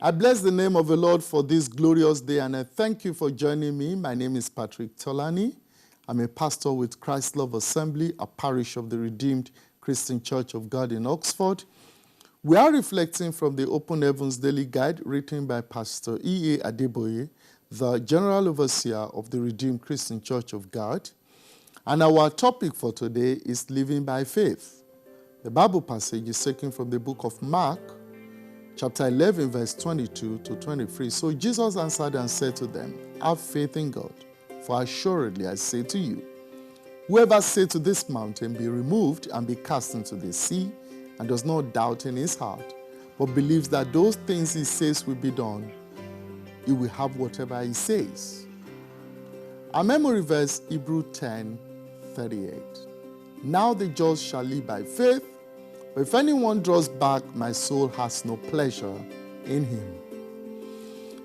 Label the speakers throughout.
Speaker 1: I bless the name of the Lord for this glorious day, and I thank you for joining me. My name is Patrick Tolani. I'm a pastor with Christ Love Assembly, a parish of the Redeemed Christian Church of God in Oxford. We are reflecting from the Open Heavens Daily Guide written by Pastor Adeboye, the General Overseer of the Redeemed Christian Church of God. And our topic for today is living by faith. The Bible passage is taken from the book of Mark, chapter 11, verse 22 to 23. So Jesus answered and said to them, "Have faith in God, for assuredly I say to you, whoever says to this mountain, be removed and be cast into the sea, and does not doubt in his heart, but believes that those things he says will be done, he will have whatever he says." Our memory verse, Hebrews 10:38. Now the just shall live by faith, but if anyone draws back, my soul has no pleasure in him.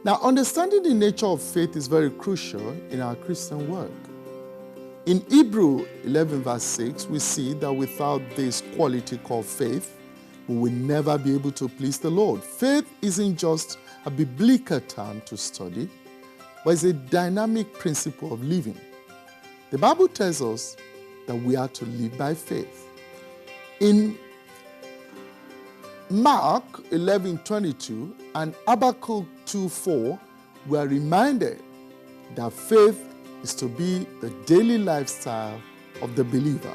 Speaker 1: Now, understanding the nature of faith is very crucial in our Christian work. In Hebrews 11 verse 6, we see that without this quality called faith, we will never be able to please the Lord. Faith isn't just a biblical term to study, but it's a dynamic principle of living. The Bible tells us that we are to live by faith. In Mark 11:22 and Habakkuk 2:4, we are reminded that faith is to be the daily lifestyle of the believer.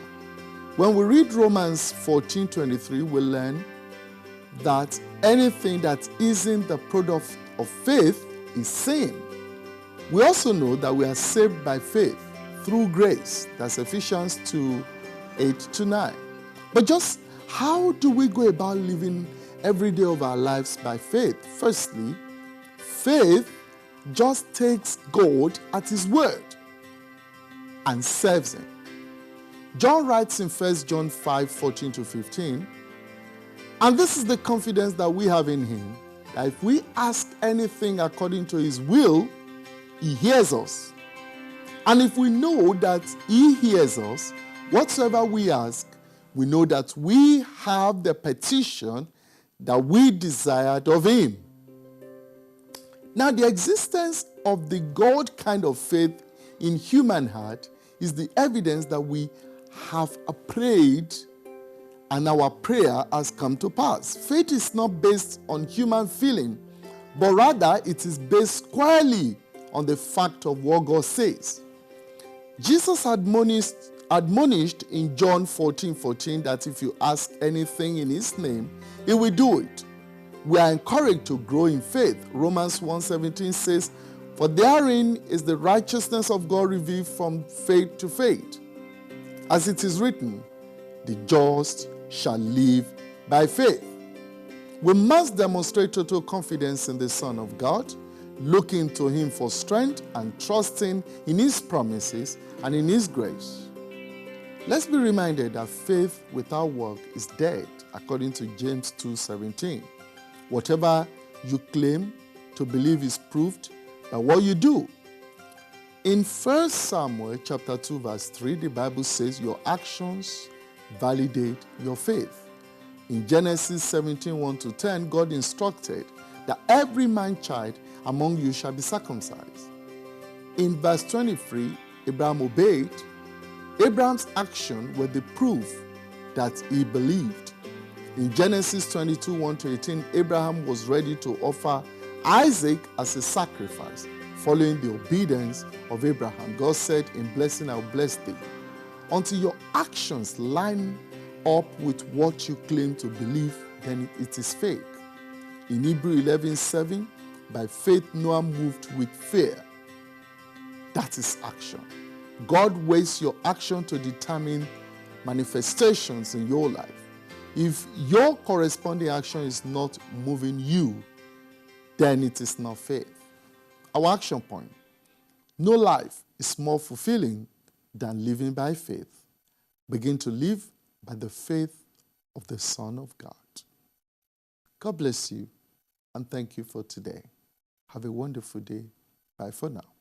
Speaker 1: When we read Romans 14:23, we learn that anything that isn't the product of faith is sin. We also know that we are saved by faith through grace. That's Ephesians 2:8-9. But just how do we go about living every day of our lives by faith? Firstly, faith just takes God at his word and serves him. John writes in 1 John 5:14-15, and this is the confidence that we have in him, that if we ask anything according to his will, he hears us. And if we know that he hears us, whatsoever we ask, we know that we have the petition that we desired of him. Now, the existence of the God kind of faith in human heart is the evidence that we have prayed and our prayer has come to pass. Faith is not based on human feeling, but rather it is based squarely on the fact of what God says. Jesus admonished in John 14:14 that if you ask anything in his name, he will do it. We are encouraged to grow in faith. Romans 1:17 says, "For therein is the righteousness of God revealed from faith to faith. As it is written, the just shall live by faith." We must demonstrate total confidence in the Son of God, looking to him for strength and trusting in his promises and in his grace. Let's be reminded that faith without work is dead, according to James 2:17. Whatever you claim to believe is proved by what you do. In 1 Samuel chapter 2 verse 3, the Bible says your actions validate your faith. In Genesis 17:1-10, God instructed that every man-child among you shall be circumcised. In verse 23, Abraham obeyed. Abraham's action were the proof that he believed. In Genesis 22:1-18, Abraham was ready to offer Isaac as a sacrifice, following the obedience of Abraham. God said, "In blessing I will bless thee." Until your actions line up with what you claim to believe, then it is fake. In Hebrews 11:7, by faith Noah moved with fear. That is action. God weighs your action to determine manifestations in your life. If your corresponding action is not moving you, then it is not faith. Our action point: no life is more fulfilling than living by faith. Begin to live by the faith of the Son of God. God bless you, and thank you for today. Have a wonderful day. Bye for now.